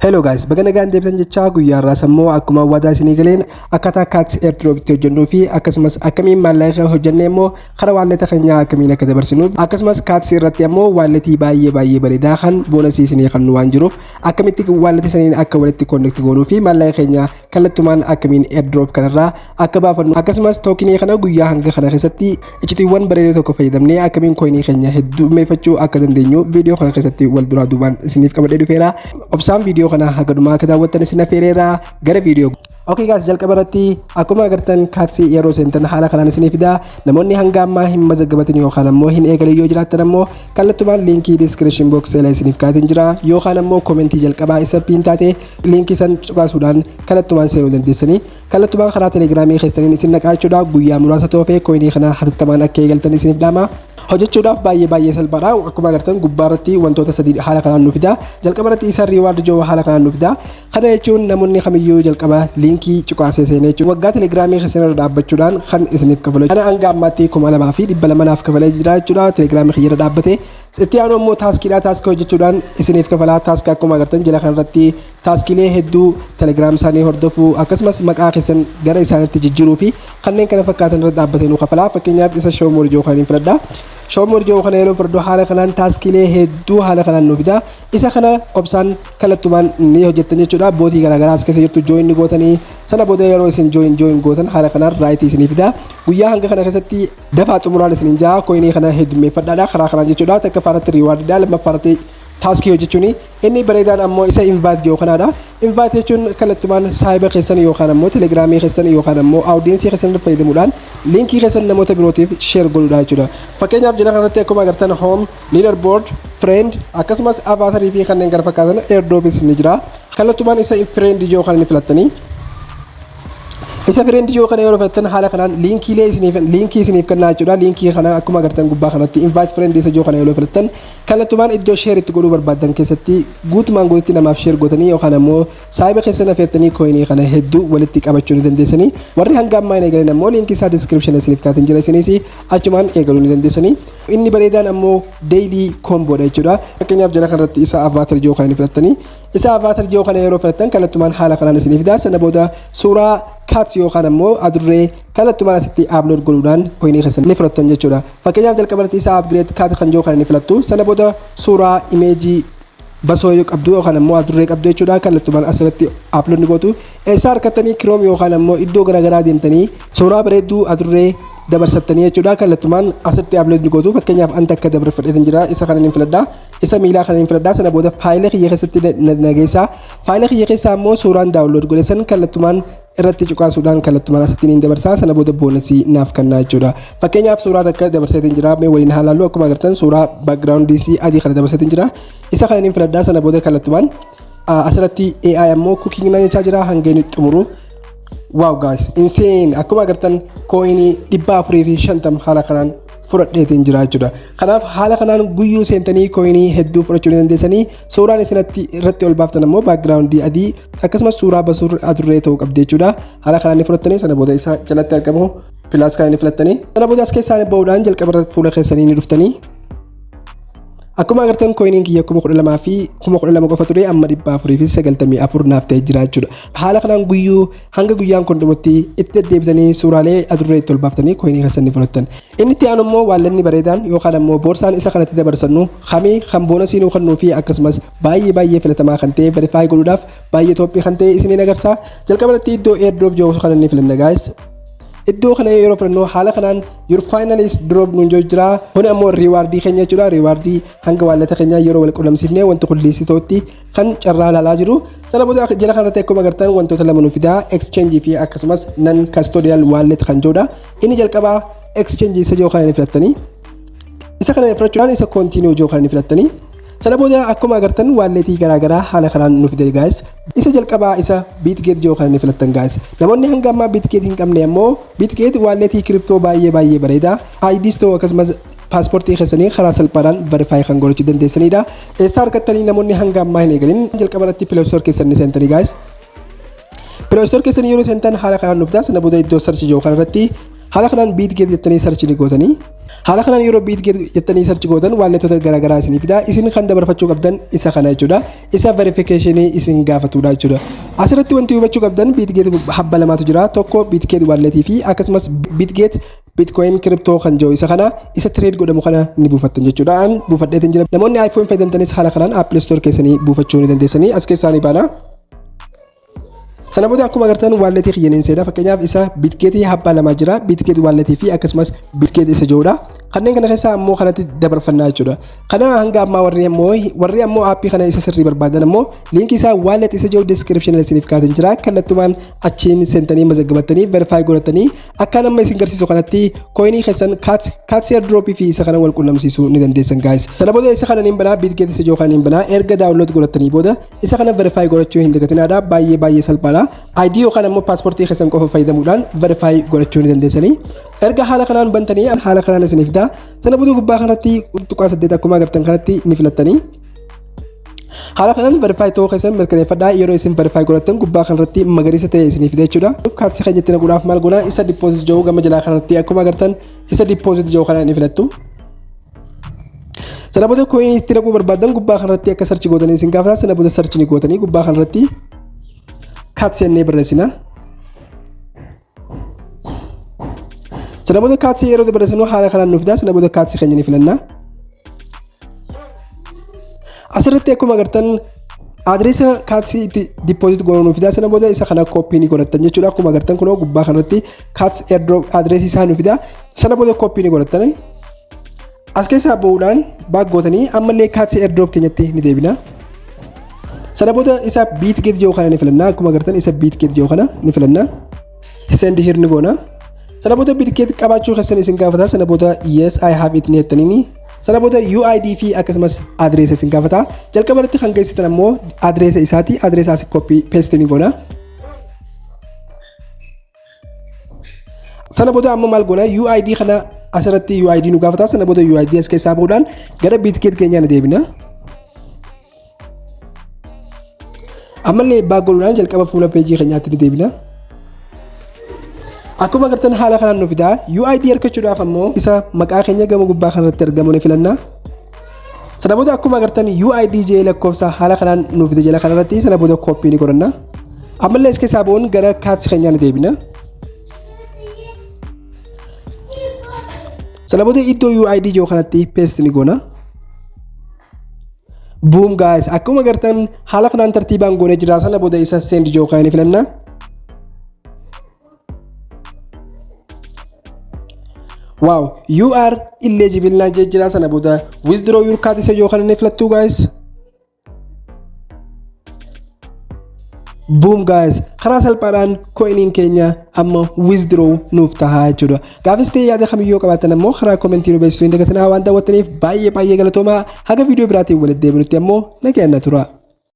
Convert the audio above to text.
Hello guys, baga nagaan deebitan jechaa guyyaa irraa sammuu akkuma waadaa isinii galeen akkaataa kaats airdrop itti hojjennuu fi akkasumas akkamiin maallaqa hojjennee immoo karaa waalleeta keenyaa akkamiin akka dabarsinuuf akkasumas kaats irratti immoo waalleetii baay'ee bareedaa kan boonasii isinii kennu waan jiruuf akkamitti waalleetii saniin akka walitti connect goonuu fi maallaqa keenya kallattumaan akkamiin airdrop kanarraa akka baafannu akkasumas tookinii kana guyyaa hanga kana keessatti icitiiwwan bareedoo tokko fayyadamnee akkamiin kooyinii keenya heddumeeffachuu akka dandeenyu viidiyoo kana keessatti wal duraa duubaan isiniif qabadhee dhufeera. Obsaan viidiyoo kana hagadumaa akka daawwattan isin affeereera gara viidiyoo. Okay guys, jalqaba irratti akkuma agartan kaatsi yeroo seentan haala kanaan isinii fida. Namoonni hanga ammaa hin mazaggabatin yookaan ammoo hin eegalee yoo jiraattan ammoo kallattumaan liinkii description box la isiniif kaatin jira yookaan ammoo komentii jalqabaa isa piin taate liinkii san cuqaasuudhaan kallattumaan seenuu dandeessanii kallattumaan karaa telegiraamii keessaniin isin naqaachuudha guyyaa muraasa toofee kooyinii kana hatattamaan akka eegaltan isiniif dhaama. Hojjechuudhaaf baay'ee salphaadha. Akkuma agartan gubbaarratti wantoota sadii haala kanaan nuuf fida. Jalqaba irratti isa reward joo haala kanaan nuuf fida. Kana jechuun namoonni kamiyyuu jalqaba liinkii cuqaasee seenee jechuudha. Waggaa telegiraamii keessan irra dhaabbachuudhaan kan isiniif kafalu. Kana hanga ammaatti 2,200 naaf kafalee jira jechuudha. Telegiraamii keenya irra dhaabbatee itti aanu immoo taaskiidha. Taaskii hojjechuudhaan isiniif kafalaa. Taaskii akkuma agartan jala kanarratti taaskiilee hedduu telegiraam isaanii hordofuu akkasumas maqaa keessan gara isaaniitti jijjiiruu fi kanneen kana fakkaatan irra dhaabbatee nu kafalaa. Fakkeenyaaf isa shoomoo joo kan hin fudhadha. Shoomoo joo kana yeroo fudhadhu haala kanaan taaskiilee hedduu haala kanaan nuuf fida. Isa kana obsaan kallattumaan ni hojjettan jechuudha. Bootii garaagaraa as keessa jirtu jooyin gootanii sana booda yeroo isin jooyin gootan haala kanaan raayitii isinii fida. Guyyaa hanga kana keessatti dafaa xumuraan isiniin jaa kooyinii kana heddummeeffadhaadha karaa kanaan jechuudha. Takka faaratti riiwaardidha lammaffaarratti taaskii hojjechuun inni bareedaan ammoo isa invite joo kanaadha. Invite jechuun kallattumaan saayiba keessan yookaan ammoo telegiraamii keessan yookaan ammoo audiensii keessan fayyadamuudhaan liinkii keessan namoota birootiif share godhuudha jechuudha. Fakkeenyaaf jala kanarratti akkuma agartan home, leaderboard, friend akkasumas avaatarii fi kanneen kana fakkaatan airdrops ni jira. Kallattumaan isa friend joo kan inni filattanii isa friend yoo kana yeroo filattan haala kanaan liinkii isiniif kennaa jechuudha. Liinkii kana akkuma agartan gubbaa kanatti invite friend isa joo kana yeroo filattan kallattumaan iddoo share itti godhuu barbaadan keessatti guutumaan guututti namaaf share gootanii yookaan ammoo saayiba keessan affeertanii kooyinii kana hedduu walitti qabachuu ni dandeessanii. Warri hanga ammaa hin eegalan ammoo liinkii isaa description isiniif kaatin jira isinis achumaan eegaluu ni dandeessanii. Inni bareedaan ammoo daily comboodha jechuudha. Fakkeenyaaf jala kanarratti isa avatar joo kana filattanii isa avatar joo kana yeroo filattan kallattumaan haala kanaan isiniif fida. Sana booda suuraa kaats yookaan ammoo adurree kallattumaan asitti upload godhuudhaan kooyinii keessan ni fudhattan jechuudha. Fakkeenyaaf jalqaba irratti isa upgrade kaat kan joo kana ni filattu. Sana booda suuraa imeejii basoo qabdu yookaan ammoo adurree qabdu jechuudha. Kallattumaan asirratti upload ni gootu. Eessa harkattanii Chrome yookaan ammoo iddoo garaagaraa deemtanii suuraa bareedduu adurree dabarsattanii jechuudha. Kallattumaan asitti upload ni gootu. Fakkeenyaaf anta akka dabarfadheetan jira isa kana ni filadha. Isa miilaa kana ni filadha. Sana booda faayila kiyya keessatti nageessa. Faayila kiyya keessaa ammoo suuraan daawunlood godhe san kallattumaan irratti cuqaasuudhaan kallattumaan asitti ni dabarsaa. Sana booda boonasii naaf kennaa jechuudha. Fakkeenyaaf suuraa takka dabarseetiin jira. Mee waliin haalaallu akkuma agartan suuraa backgroundii adii kana dabarseetiin jira. Isa kana ni filadha. Sana booda kallattumaan asirratti AI ammoo cooking na jechaa jira hanga inni xumuru. Wow guys, insane! Akkuma agartan kooyinii 450 haala kanaan fudhadheetiin jira jechuudha. Kanaaf haala kanaan guyyuu seentanii kooyinii hedduu fudhachuu ni dandeessanii. Suuraan isinatti irratti ol baaftan ammoo backgroundii adii akkasumas suuraa basoo adurree ta'uu qabdi jechuudha. Haala kanaan ni fudhattanii sana booda isa jalatti argamu pilaas kana ni filattanii sana booda as keessaa bahuudhaan jalqaba irratti fuula keessanii ni dhuftanii. Akkuma agartan kooyiniin kiyya 12,000 fi 12,000 qofa ture amma 494 naaf ta'ee jira jechuudha. Haala kanaan guyyuu hanga guyyaan kun dhumutti itti deddeebisanii suuraalee adurree itti ol baaftanii kooyinii keessan ni fudhattan. Inni itti aanu immoo waallanni bareedaan yookaan ammoo boorsaan isa kanatti dabarsannu kamii kan boonasii nuu kennuu fi akkasumas baay'ee filatamaa kan ta'e verify godhuudhaaf baay'ee toophii kan ta'e isiniin agarsiisa. Jalqaba irratti iddoo airdrop joo kana ni filanna guys. Iddoo kana yeroo filannoo haala kanaan your finalist drop nuun jira. Kun ammoo riiwaardii keenya jechuudha. Riiwaardii hanga waalleeta keenya yeroo wal qunnamsiifnee wanti qulleessitootti kan carraa ilaalaa jiru. Sana booda jala kanarratti akkuma agartan wantoota lama nuuf fida exchange fi akkasumas non custodial wallet kan jedhudha. Inni jalqabaa exchange isa joo kana ni filattanii isa kana filachuudhaan isa continue joo kana ni filattanii sana booda akkuma agartan waalleetii garaagaraa haala kanaan nuuf fida guys. Isa jalqabaa isa Bitget joo kana ni filattan guys. Namoonni hanga ammaa Bitget hin qabne ammoo Bitget waalleetii kiriptoo baay'ee bareeda. IDs ta'uu akkasumas paaspoortii keessanii karaa salphaadhaan verify kan godhachuu dandeessanidha. Eessa argattanii namoonni hanga ammaa hin eegalin jalqaba irratti Play Store keessan ni seentanii guys. Play Store keessanii yeroo seentan haala kanaan nuuf fida. Sana booda iddoo search joo kana irratti haala kanaan Bitget jettanii search ni gootanii haala kanaan yeroo Bitget jettanii search gootan walletota garaagaraa isiniif fida isin kan dabarfachuu qabdan isa kana jechuudha isa verification isin gaafatudha jechuudha asirratti wanti hubachuu qabdan Bitget habba lamatu jira tokko Bitget walletii fi akkasumas Bitget Bitcoin crypto kan jiru isa kana isa trade godhamu kana ni buufattan jechuudha an buufadheetin jira namoonni iPhone fayyadamtanis haala kanaan Apple Store keessanii buufachuu ni dandeessanii as keessaanii baana sana booda akkuma agartan walletii xiyyeeniin seeda fakkeenyaaf isa Bitget habba lama jira Bitget walletii fi akkasumas Bitget isa jiruudha kanneen kana keessa ammoo kanatti dabarfannaa jechuudha kana hanga ammaa warri ammoo aappii kana isa sirrii barbaadan ammoo linkii isaa wallet isa jiru description isiniif kaa'atin jira kallattumaan achiin seentanii mazaggabattanii verify godhatanii akka nama isin garsiisu kanatti coinii keessan Cats airdrop fi isa kana wal qunnamsiisuu ni dandeessan guys sana booda isa kana niin banaa Bitget isa jiru kana niin banaa erga download godhatanii booda isa kana verify godhachuu hin dagatinaadha baay'ee salphaadha ID yookaan ammoo paaspoortii keessan qofa fayyadamuudhaan verify godhachuu ni dandeessanii erga haala kanaan bantanii haala kanaan isiniif daa sana booda gubbaa kanatti tuqaa 8 akkuma agartan kanatti ni filattanii haala kanaan verify ta'uu keessan mirkaneeffadhaa yeroo isin verify godhattan gubbaa kanatti magariisa ta'e isiniif fida jechuudha kaatsi kan jettanii godhaaf maal goona isa deposit jiru gama jalaa kanatti akkuma agartan isa deposit jiru kana ni filattu sana booda coin itti naquu barbaadan gubbaa kanatti akka search gootanii isin gaafata sana booda search ni gootanii gubbaa kanatti kaatsi jennee barreessina sana booda kaatsi yeroo barreessinu haala kanaan nuuf fida sana booda kaatsi keenya ni filanna asirratti akkuma agartan adreesa kaatsi itti deposit godhuu nuuf fida sana booda isa kana copy ni godhattan jechuudha akkuma agartan kunoo gubbaa kanatti kaatsi airdrop adreesii isaa nuuf fida sana booda copy ni godhattan as keessaa ba'uudhaan baak gootanii ammallee kaatsi airdrop keenyatti ni deebina sana booda isa Bitget jiru kana ni filanna akkuma agartan isa Bitget jiru kana ni filanna send here ni goona sana booda Bitget qabaachuu keessan isin gaafata sana booda yes I have it ni jettanii sana booda UID fi akkasumas adreesa isin gaafata jalqaba irratti kan geessitan ammoo adreesa isaati adreesa as copy paste ni goona sana booda amma maal goona UID kana asirratti UID nu gaafata sana booda UID as keessaa ba'uudhaan gara Bitget keenyaa ni deebina ammallee baagoluudhaan jalqaba fuula peejii keenyaatti ni deebina akkuma agartan haala kanaan nuuf fida UID argachuudhaaf ammoo isa maqaa keenya gama gubbaa kanarratti argamu ni filanna sana booda akkuma agartan UID jee lakkoofsa haala kanaan nuuf fida jala kanarratti sana booda copy ni godhanna ammallee as keessaa ba'uun gara kaatsi keenyaa ni deebina sana booda iddoo UID jiru kanatti paste ni goona boom guys akkuma agartan haala kanaan tartiibaan goonee jira sana booda isa send jiru kana ni filanna wow you are eligible na jira sana booda withdraw your card isa jiru kana ni filattu guys boom guys karaa salphaadhaan coiniin keenya amma withdraw nuuf tahaa jechuudha gaafis ta'e yaada kamiyyoo qabaatan ammoo karaa komentii nu beeksisuu hin dagatinaa waan daawwattaniif baay'ee galatoomaa haga viidiyoo biraatiin walitti deebinutti ammoo nagaan na tura